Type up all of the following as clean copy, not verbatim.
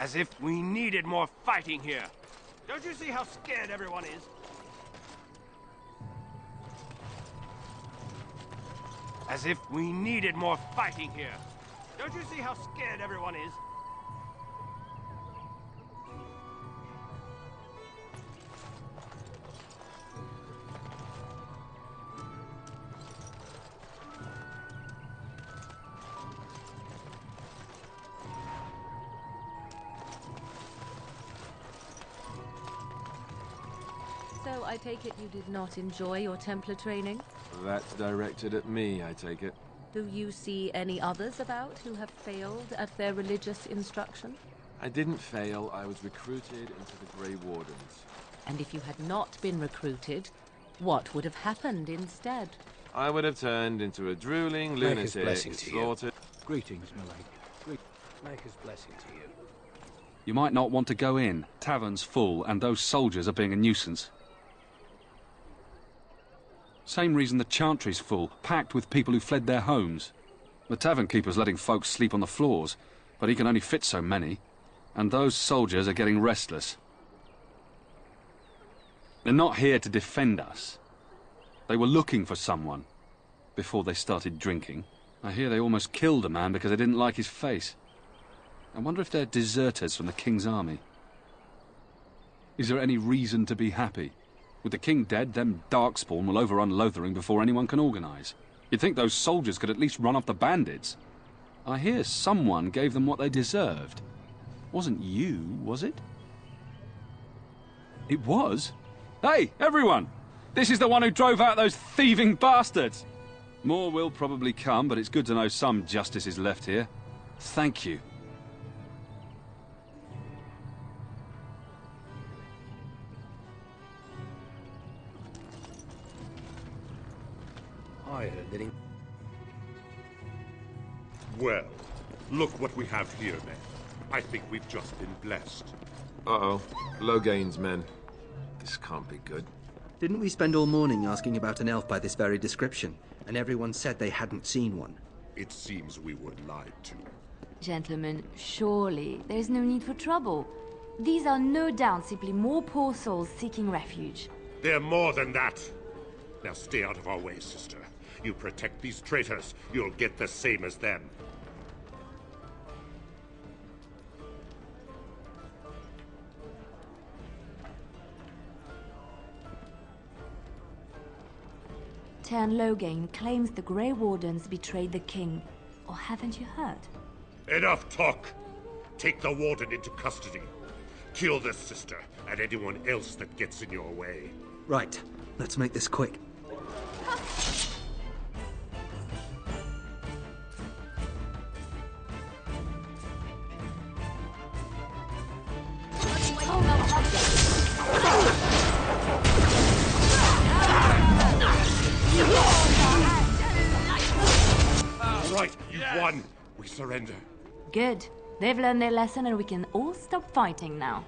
As if we needed more fighting here. Don't you see how scared everyone is? As if we needed more fighting here. Don't you see how scared everyone is? So I take it you did not enjoy your Templar training? That's directed at me, I take it. Do you see any others about who have failed at their religious instruction? I didn't fail. I was recruited into the Grey Wardens. And if you had not been recruited, what would have happened instead? I would have turned into a drooling lunatic, slaughtered... Greetings, my lady. Maker's blessing to you. You might not want to go in. Tavern's full, and those soldiers are being a nuisance. Same reason the Chantry's full, packed with people who fled their homes. The tavern keeper's letting folks sleep on the floors, but he can only fit so many. And those soldiers are getting restless. They're not here to defend us. They were looking for someone before they started drinking. I hear they almost killed a man because they didn't like his face. I wonder if they're deserters from the King's army. Is there any reason to be happy? With the King dead, them Darkspawn will overrun Lothering before anyone can organise. You'd think those soldiers could at least run off the bandits. I hear someone gave them what they deserved. Wasn't you, was it? It was? Hey, everyone! This is the one who drove out those thieving bastards! More will probably come, but it's good to know some justice is left here. Thank you. I heard that in... Well, look what we have here, men. I think we've just been blessed. Uh-oh. Loghain's men. This can't be good. Didn't we spend all morning asking about an elf by this very description, and everyone said they hadn't seen one? It seems we were lied to. Gentlemen, surely there's no need for trouble. These are no doubt simply more poor souls seeking refuge. They're more than that. Now stay out of our way, sister. You protect these traitors, you'll get the same as them. Tern Loghain claims the Grey Wardens betrayed the king. Or haven't you heard? Enough talk! Take the warden into custody. Kill this sister and anyone else that gets in your way. Right. Let's make this quick. Right, you've won. We surrender. Good. They've learned their lesson and we can all stop fighting now.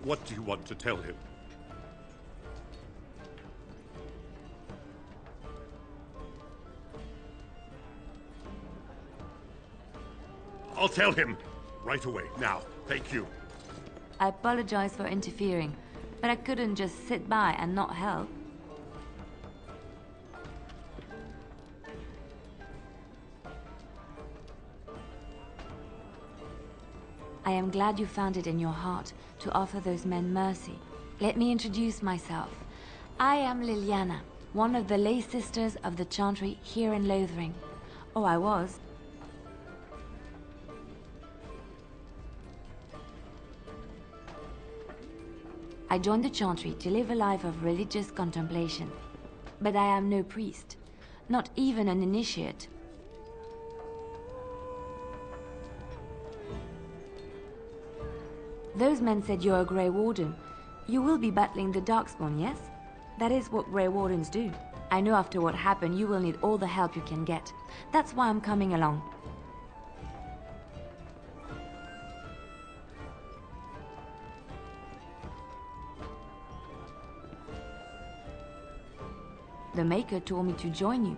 What do you want to tell him? I'll tell him right away, now. Thank you. I apologize for interfering, but I couldn't just sit by and not help. I am glad you found it in your heart to offer those men mercy. Let me introduce myself. I am Liliana, one of the lay sisters of the Chantry here in Lothering. Oh, I was. I joined the Chantry to live a life of religious contemplation. But I am no priest, not even an initiate. Those men said you're a Grey Warden. You will be battling the Darkspawn, yes? That is what Grey Wardens do. I know after what happened you will need all the help you can get. That's why I'm coming along. The Maker told me to join you.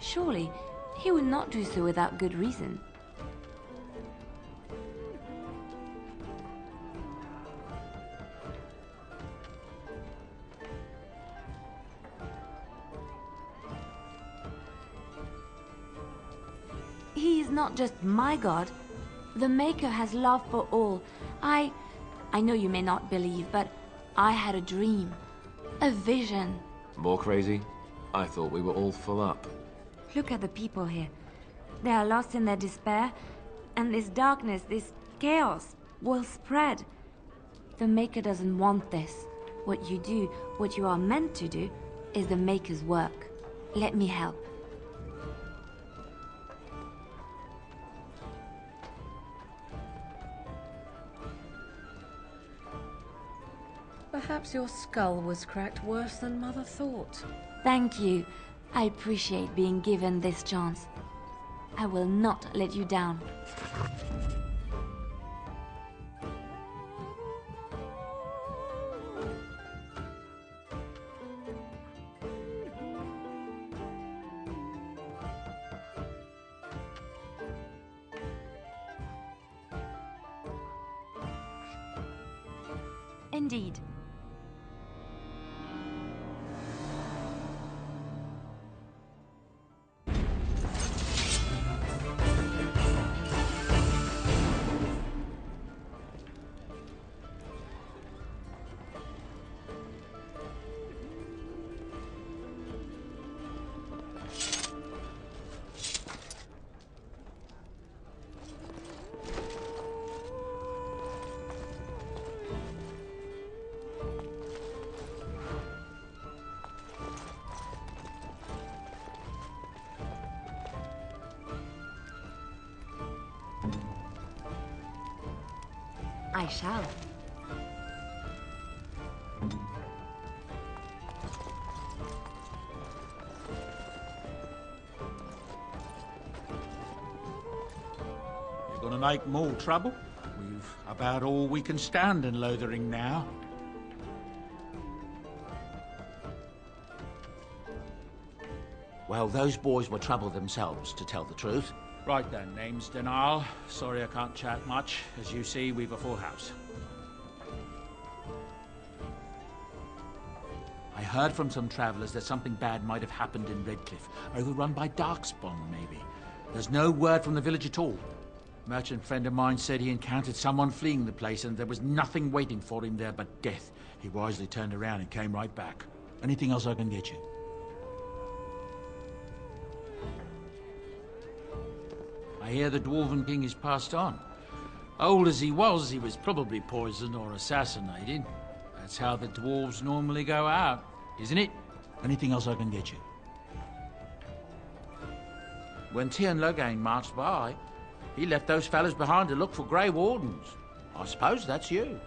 Surely, he would not do so without good reason. He is not just my god. The Maker has love for all. I know you may not believe, but I had a dream. A vision. More crazy? I thought we were all full up. Look at the people here. They are lost in their despair, and this darkness, this chaos, will spread. The Maker doesn't want this. What you do, what you are meant to do, is the Maker's work. Let me help. Perhaps your skull was cracked worse than Mother thought. Thank you. I appreciate being given this chance. I will not let you down. Indeed. I shall. You're gonna make more trouble? We've about all we can stand in Lothering now. Well, those boys were trouble themselves, to tell the truth. Right then, name's Denal. Sorry I can't chat much. As you see, we've a full house. I heard from some travellers that something bad might have happened in Redcliffe, overrun by Darkspawn, maybe. There's no word from the village at all. A merchant friend of mine said he encountered someone fleeing the place and there was nothing waiting for him there but death. He wisely turned around and came right back. Anything else I can get you? I hear the Dwarven King is passed on. Old as he was probably poisoned or assassinated. That's how the dwarves normally go out, isn't it? Anything else I can get you? When Tiernan Logain marched by, he left those fellas behind to look for Grey Wardens. I suppose that's you.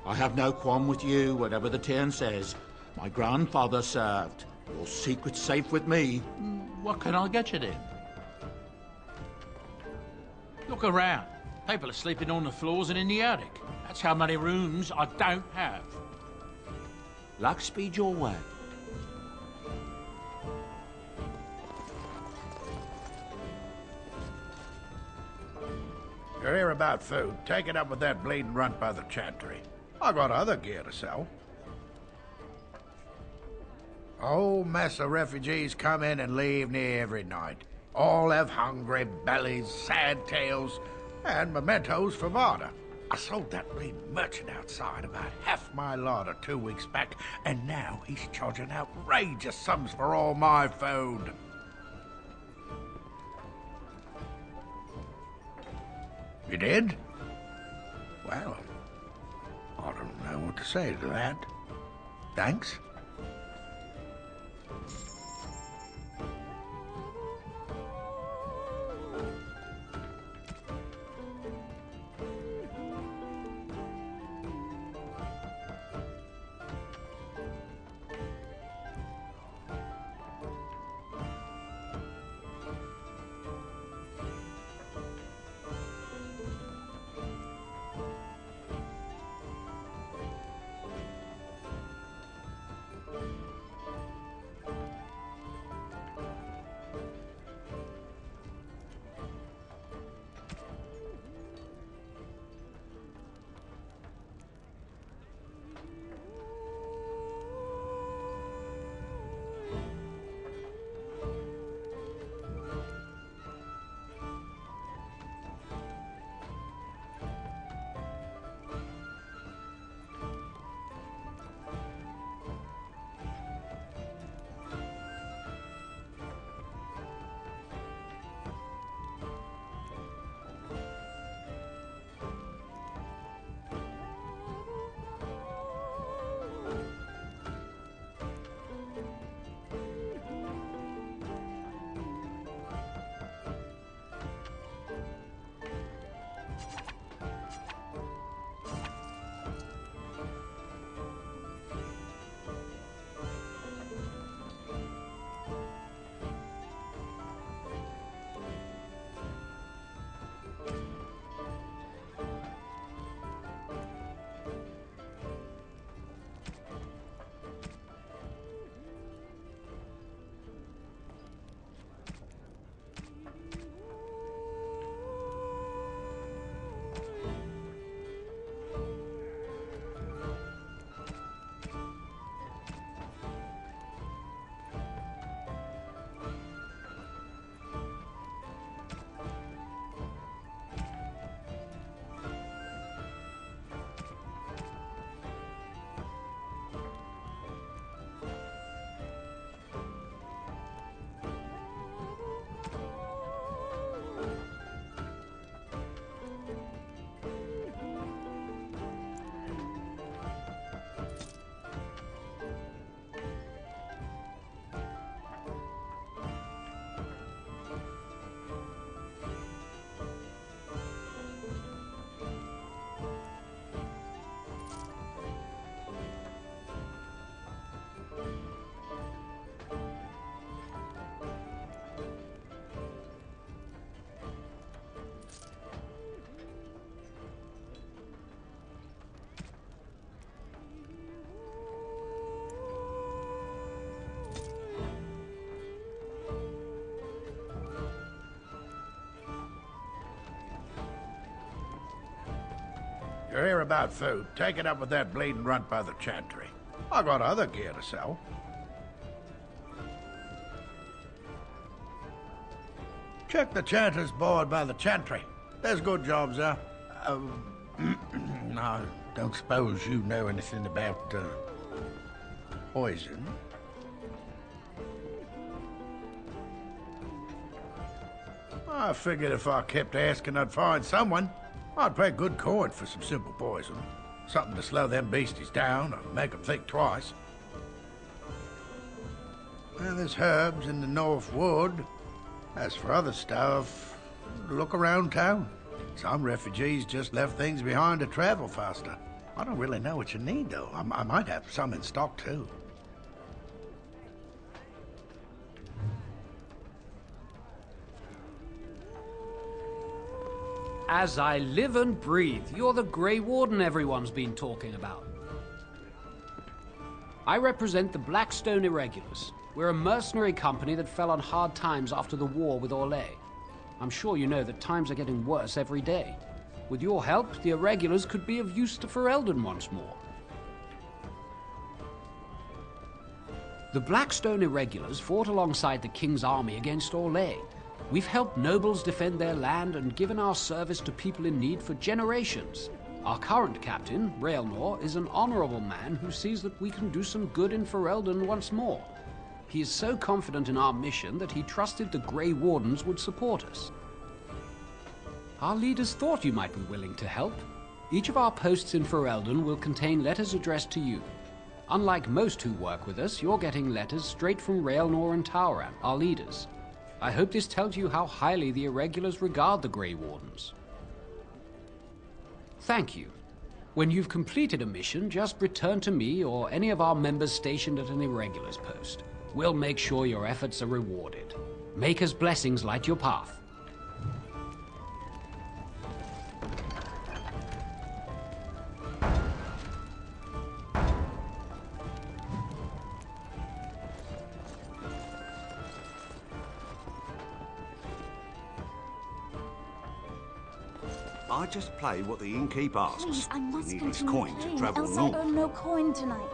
I have no qualm with you, whatever the Tiernan says. My grandfather served. Your secret's safe with me. What can I get you then? Look around. People are sleeping on the floors and in the attic. That's how many rooms I don't have. Luck speed your way. You're here about food. Take it up with that bleeding runt by the chantry. I got other gear to sell. A whole mess of refugees come in and leave near every night. All have hungry bellies, sad tales, and mementos for Varda. I sold that bleeding merchant outside about half my larder 2 weeks back, and now he's charging outrageous sums for all my food. You did? Well, I don't know what to say to that. Thanks. you hear about food, take it up with that bleeding runt by the chantry. I got other gear to sell. Check the chanter's board by the chantry. There's good jobs there. I don't suppose you know anything about poison. I figured if I kept asking, I'd find someone. I'd pay good coin for some simple poison. Something to slow them beasties down or make them think twice. Well, there's herbs in the North Wood. As for other stuff, look around town. Some refugees just left things behind to travel faster. I don't really know what you need, though. I might have some in stock, too. As I live and breathe, you're the Grey Warden everyone's been talking about. I represent the Blackstone Irregulars. We're a mercenary company that fell on hard times after the war with Orlais. I'm sure you know that times are getting worse every day. With your help, the Irregulars could be of use to Ferelden once more. The Blackstone Irregulars fought alongside the King's army against Orlais. We've helped nobles defend their land and given our service to people in need for generations. Our current captain, Raelnor, is an honorable man who sees that we can do some good in Ferelden once more. He is so confident in our mission that he trusted the Grey Wardens would support us. Our leaders thought you might be willing to help. Each of our posts in Ferelden will contain letters addressed to you. Unlike most who work with us, you're getting letters straight from Raelnor and Tauran, our leaders. I hope this tells you how highly the Irregulars regard the Grey Wardens. Thank you. When you've completed a mission, just return to me or any of our members stationed at an Irregulars post. We'll make sure your efforts are rewarded. Maker's blessings light your path. I just play what the innkeep asks. Please, I must we need his continue coin to playing, travel else north. I earn no coin tonight.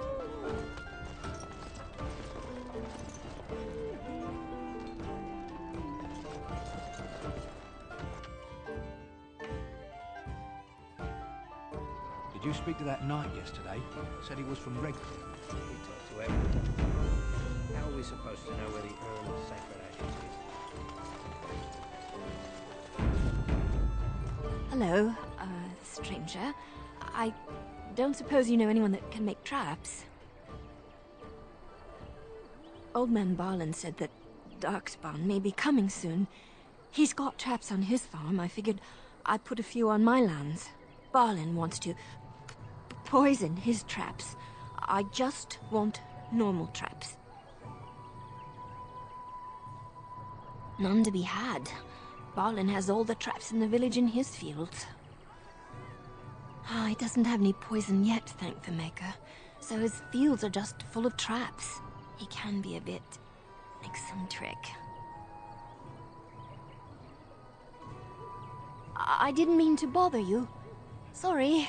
Did you speak to that knight yesterday? Said he was from Redcliffe. We talk to everyone. How are we supposed to know where the urn of sacred ashes is? Hello, stranger. I don't suppose you know anyone that can make traps. Old man Barlin said that Darkspawn may be coming soon. He's got traps on his farm. I figured I'd put a few on my lands. Barlin wants to poison his traps. I just want normal traps. None to be had. Barlin has all the traps in the village in his fields. He doesn't have any poison yet, thank the Maker. So his fields are just full of traps. He can be a bit eccentric. I didn't mean to bother you. Sorry.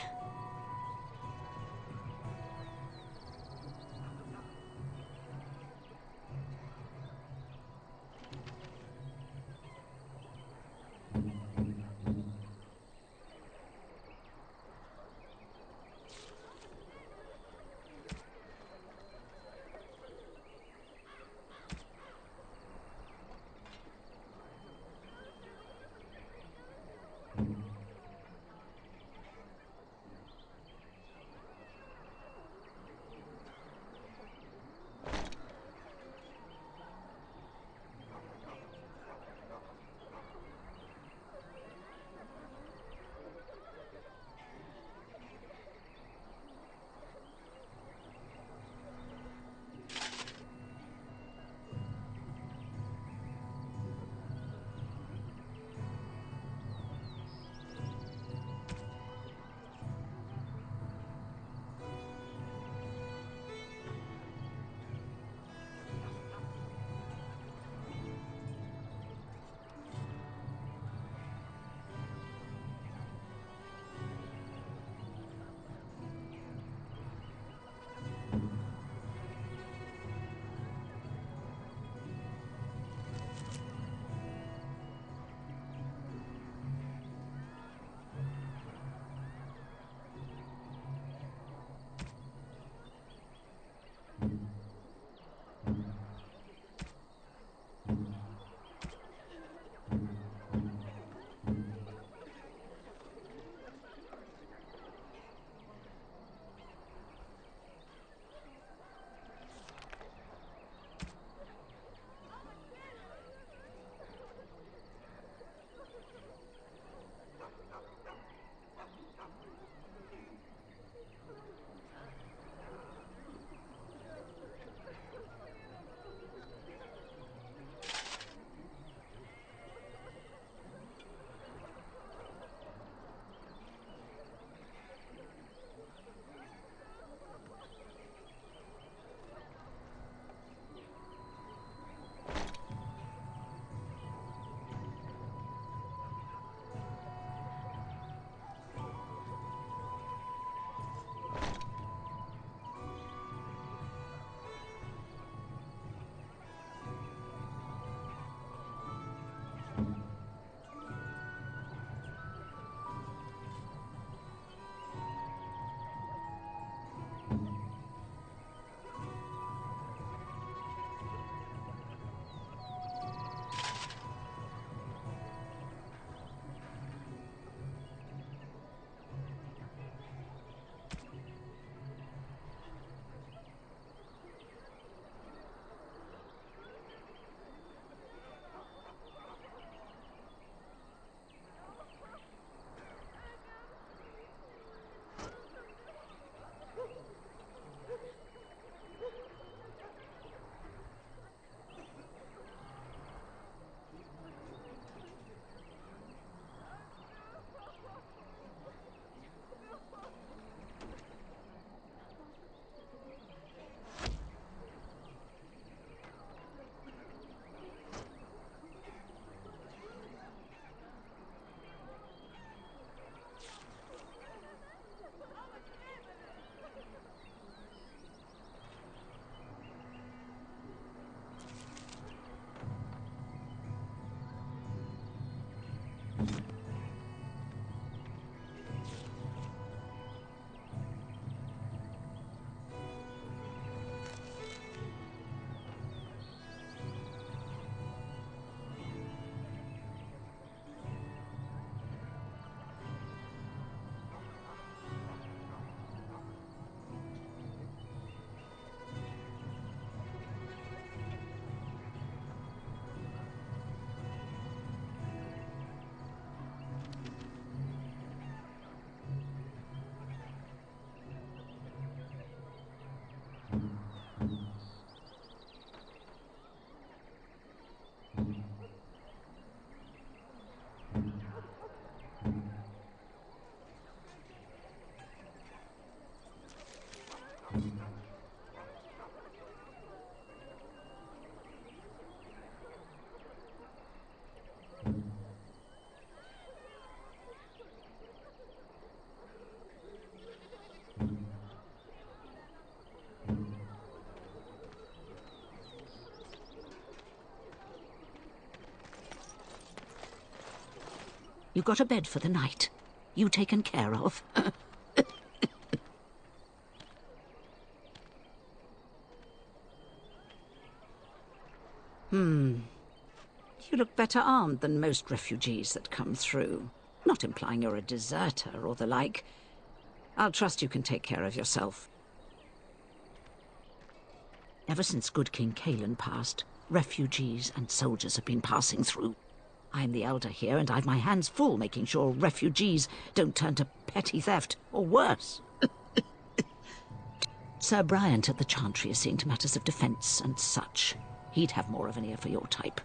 You got a bed for the night? You taken care of? You look better armed than most refugees that come through. Not implying you're a deserter or the like. I'll trust you can take care of yourself. Ever since good King Cailan passed, refugees and soldiers have been passing through. I'm the elder here, and I've my hands full making sure refugees don't turn to petty theft, or worse. Sir Bryant at the Chantry is seeing to matters of defence and such. He'd have more of an ear for your type.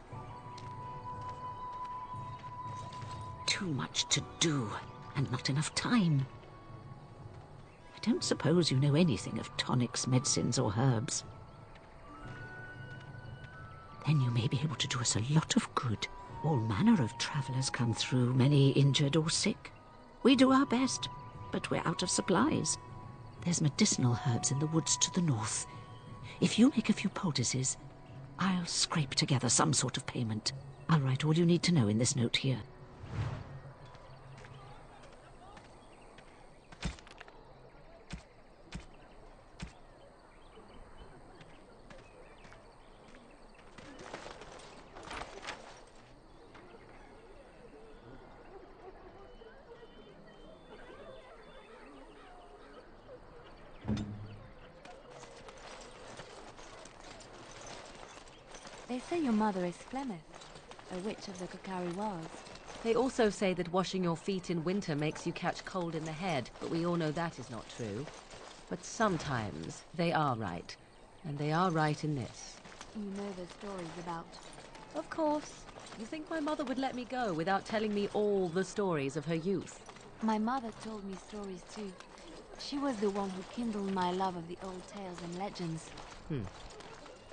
Too much to do, and not enough time. I don't suppose you know anything of tonics, medicines, or herbs. Then you may be able to do us a lot of good. All manner of travellers come through, many injured or sick. We do our best, but we're out of supplies. There's medicinal herbs in the woods to the north. If you make a few poultices, I'll scrape together some sort of payment. I'll write all you need to know in this note here. They say your mother is Flemeth, a witch of the Kokari Wars. They also say that washing your feet in winter makes you catch cold in the head, but we all know that is not true. But sometimes they are right, and they are right in this. You know the stories about... Of course. You think my mother would let me go without telling me all the stories of her youth? My mother told me stories too. She was the one who kindled my love of the old tales and legends.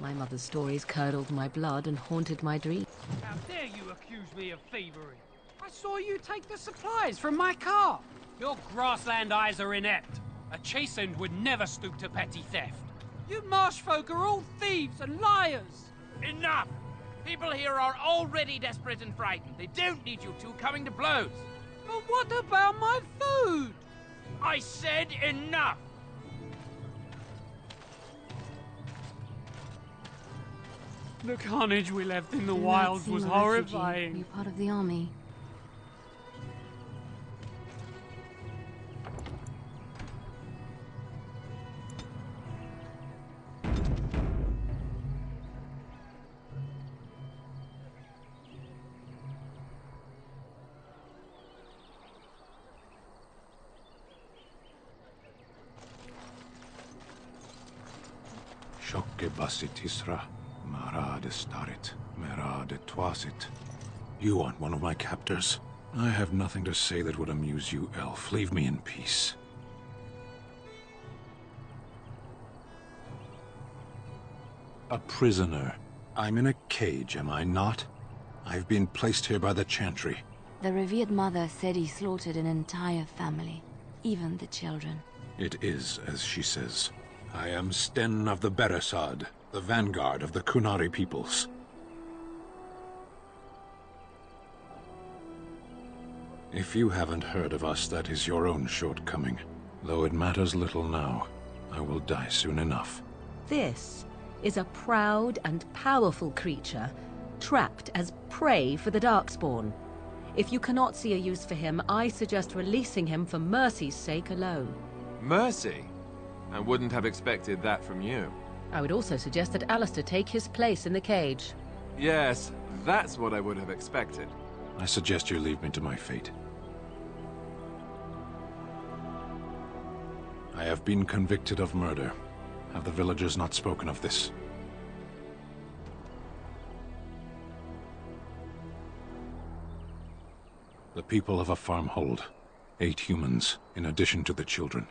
My mother's stories curdled my blood and haunted my dreams. How dare you accuse me of thievery? I saw you take the supplies from my car. Your grassland eyes are inept. A chastened would never stoop to petty theft. You marsh folk are all thieves and liars. Enough! People here are already desperate and frightened. They don't need you two coming to blows. But what about my food? I said enough! The carnage we left in the wilds was horrifying. You're part of the army. Shokke basit Isra, Marad starit, Merad twasit. You aren't one of my captors. I have nothing to say that would amuse you, elf. Leave me in peace. A prisoner. I'm in a cage, am I not? I've been placed here by the Chantry. The revered mother said he slaughtered an entire family, even the children. It is as she says. I am Sten of the Beresad, the vanguard of the Kunari peoples. If you haven't heard of us, that is your own shortcoming. Though it matters little now, I will die soon enough. This is a proud and powerful creature, trapped as prey for the Darkspawn. If you cannot see a use for him, I suggest releasing him for mercy's sake alone. Mercy? I wouldn't have expected that from you. I would also suggest that Alistair take his place in the cage. Yes, that's what I would have expected. I suggest you leave me to my fate. I have been convicted of murder. Have the villagers not spoken of this? The people of a farmhold. 8 humans, in addition to the children.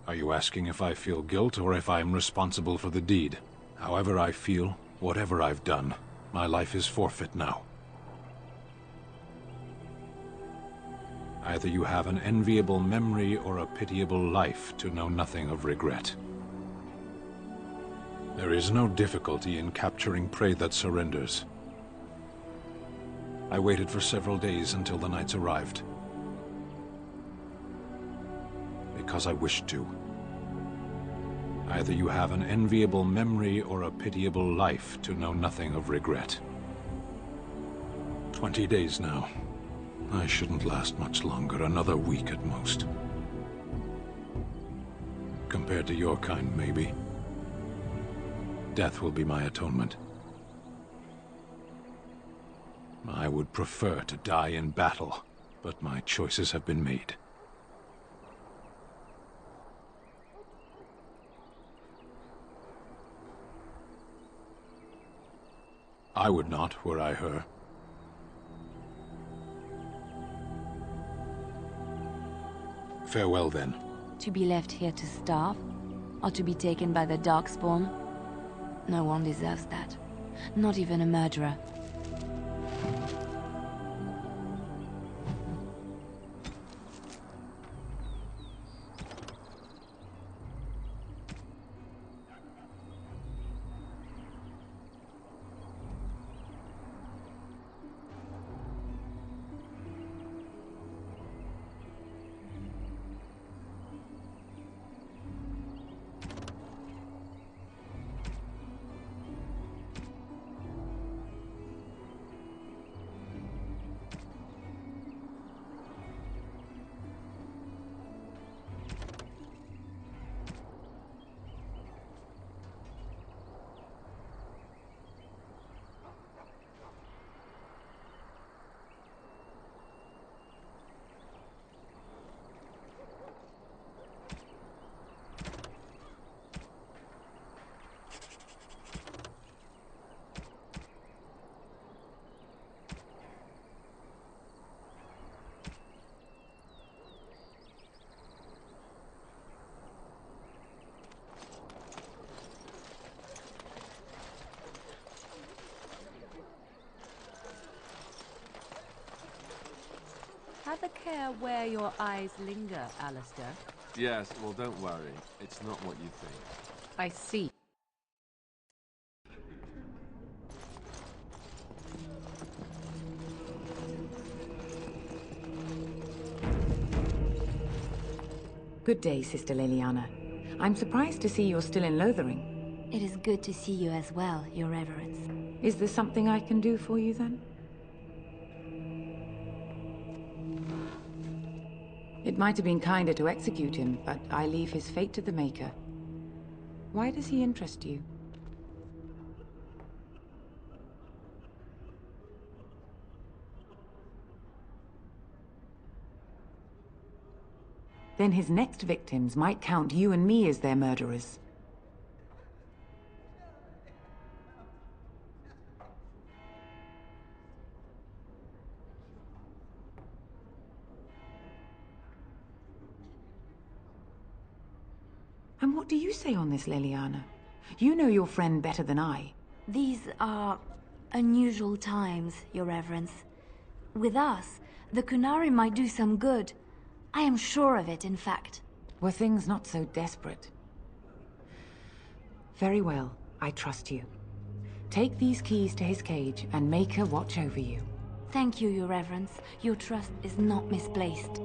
Are you asking if I feel guilt or if I am responsible for the deed? However I feel, whatever I've done, my life is forfeit now. Either you have an enviable memory or a pitiable life to know nothing of regret. There is no difficulty in capturing prey that surrenders. I waited for several days until the knights arrived. Because I wished to. Either you have an enviable memory or a pitiable life to know nothing of regret. 20 days now. I shouldn't last much longer, another week at most. Compared to your kind, maybe. Death will be my atonement. I would prefer to die in battle, but my choices have been made. I would not, were I her. Farewell, then. To be left here to starve? Or to be taken by the Darkspawn? No one deserves that. Not even a murderer. Have a care where your eyes linger, Alistair. Yes, well, don't worry. It's not what you think. I see. Good day, Sister Leliana. I'm surprised to see you're still in Lothering. It is good to see you as well, Your Reverence. Is there something I can do for you, then? It might have been kinder to execute him, but I leave his fate to the Maker. Why does he interest you? Then his next victims might count you and me as their murderers. And what do you say on this, Leliana? You know your friend better than I. These are unusual times, Your Reverence. With us, the Kunari might do some good. I am sure of it, in fact. Were things not so desperate? Very well, I trust you. Take these keys to his cage and make her watch over you. Thank you, Your Reverence. Your trust is not misplaced.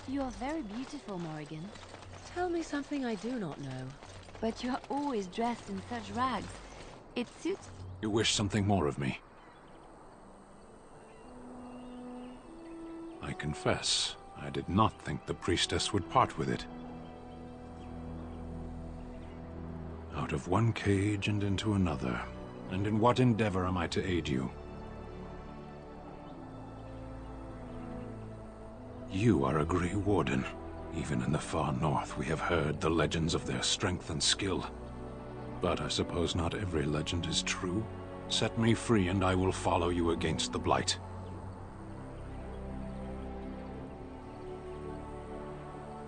You are very beautiful, Morrigan. Tell me something I do not know. But you are always dressed in such rags. It suits... You wish something more of me? I confess, I did not think the priestess would part with it. Out of one cage and into another. And in what endeavor am I to aid you? You are a Grey Warden. Even in the far north, we have heard the legends of their strength and skill. But I suppose not every legend is true. Set me free and I will follow you against the Blight.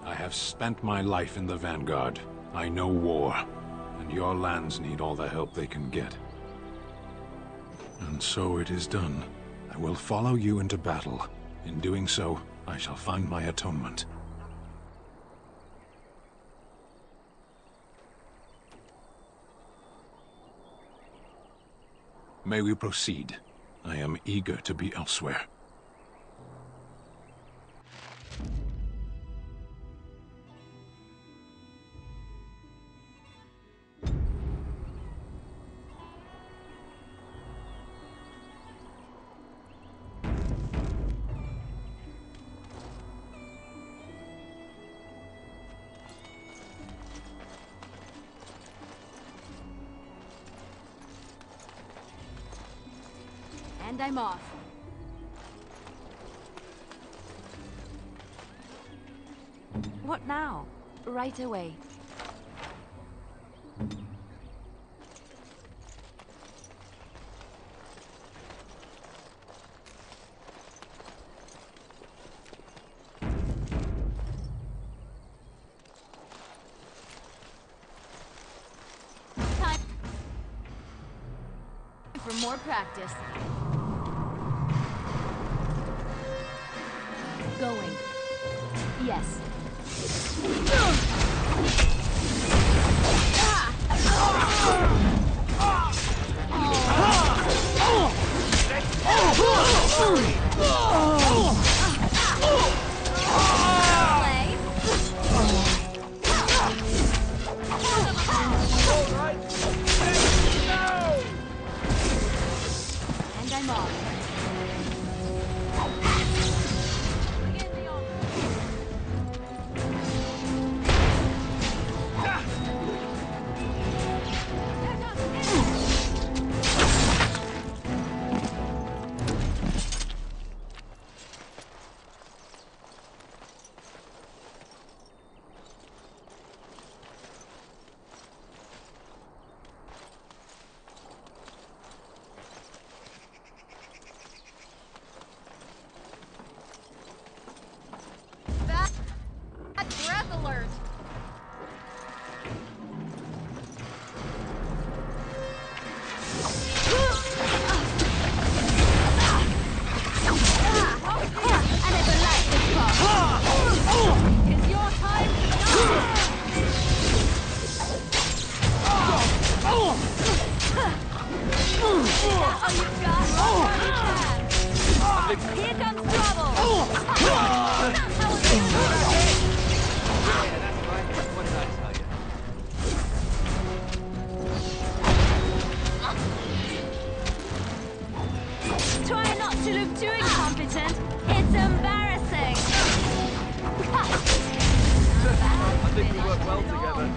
I have spent my life in the Vanguard. I know war, and your lands need all the help they can get. And so it is done. I will follow you into battle. In doing so, I shall find my atonement. May we proceed? I am eager to be elsewhere. And I'm off. What now? Right away. Time for more practice. Going. Yes. And I'm off. Breath alert! Is your time Here comes trouble! Try not to look too incompetent. It's embarrassing. I think we work well together.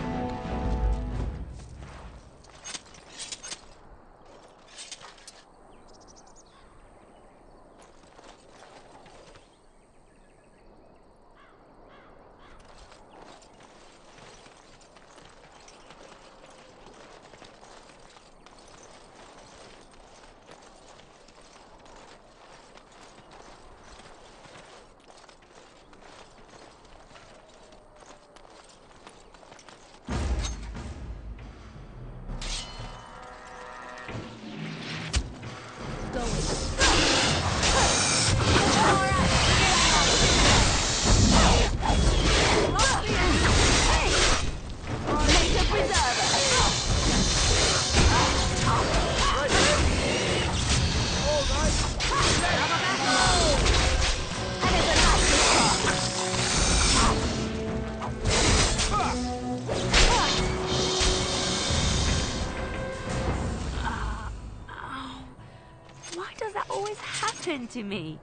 Why does that always happen to me?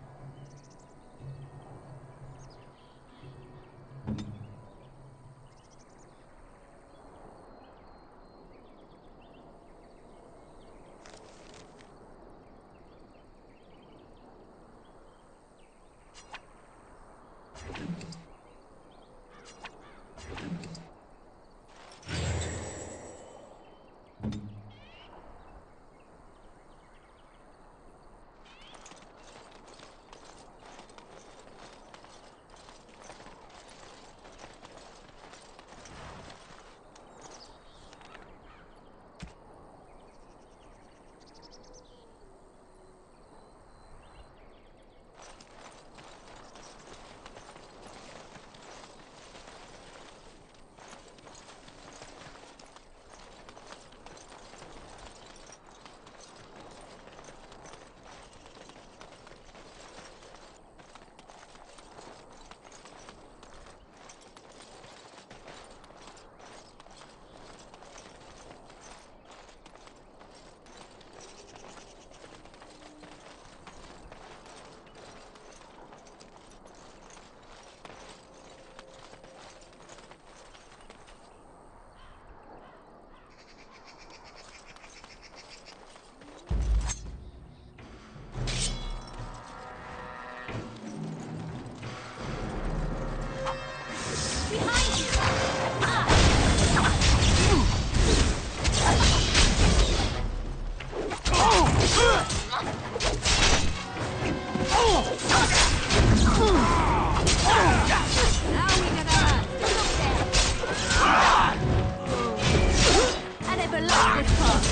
never left this part.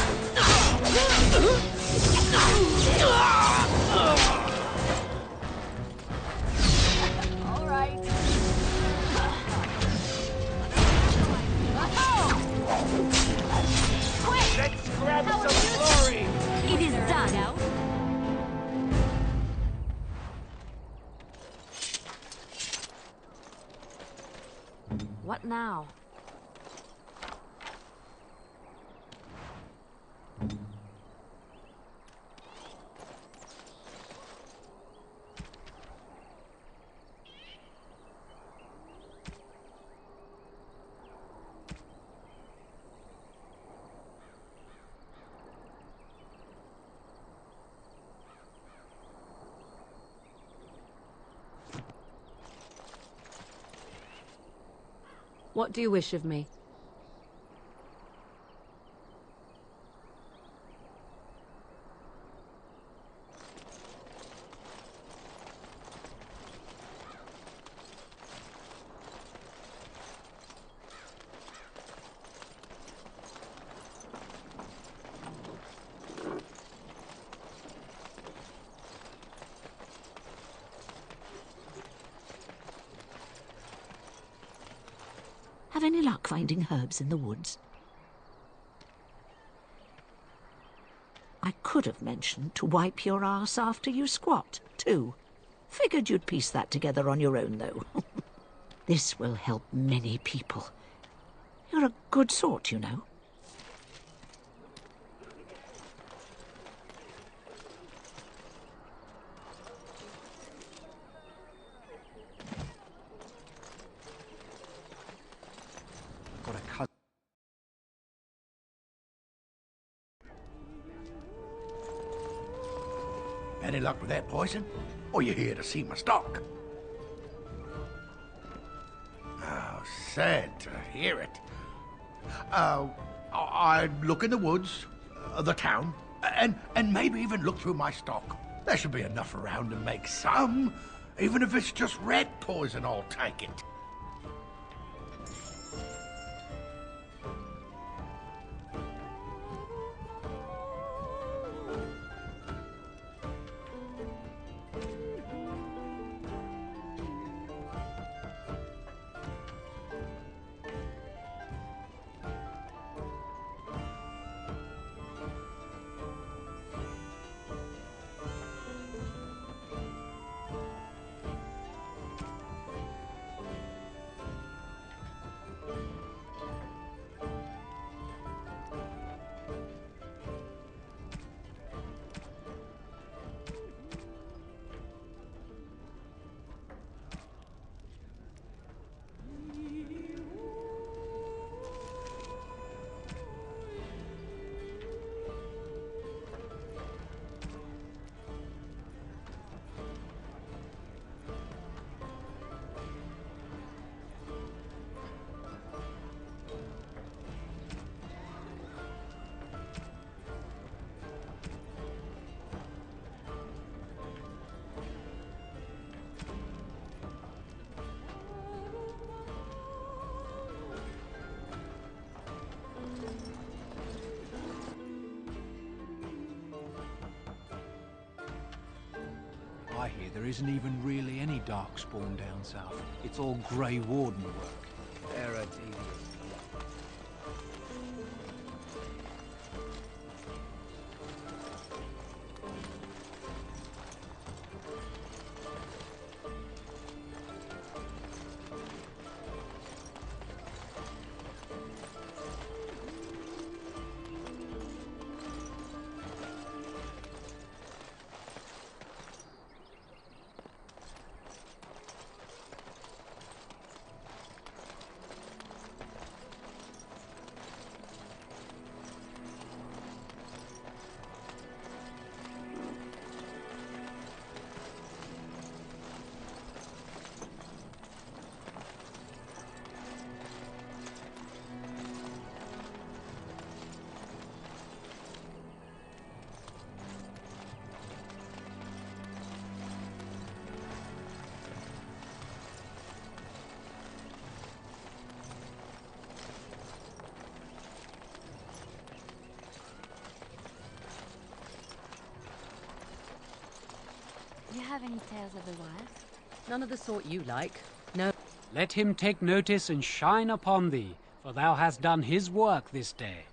All right. Quick! Let's grab some glory! It is done. What now? What do you wish of me? Have any luck finding herbs in the woods? I could have mentioned to wipe your arse after you squat, too. Figured you'd piece that together on your own, though. This will help many people. You're a good sort, you know. Got a cousin. Any luck with that poison? Or you here to see my stock? Oh, sad to hear it. I'd look in the woods, the town, and maybe even look through my stock. There should be enough around to make some. Even if it's just rat poison, I'll take it. I hear there isn't even really any darkspawn down south. It's all Grey Warden work. They're a devious. Do you have any tales of the wilds? None of the sort you like. No. Let him take notice and shine upon thee, for thou hast done his work this day.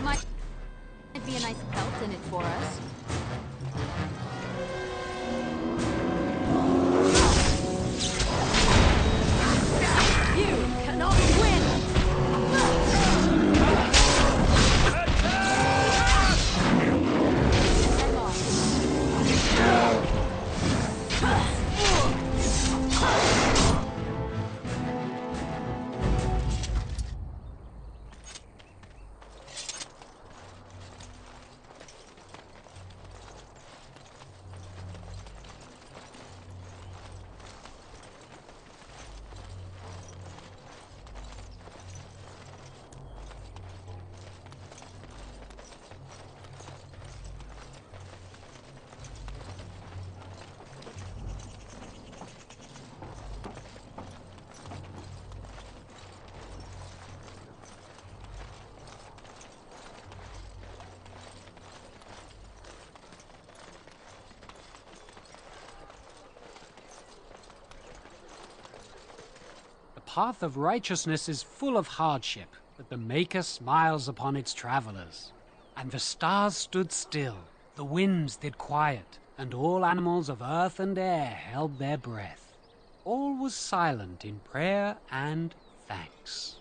Might be a nice belt in it for us. You cannot win! The path of righteousness is full of hardship, but the Maker smiles upon its travelers. And the stars stood still, the winds did quiet, and all animals of earth and air held their breath. All was silent in prayer and thanks.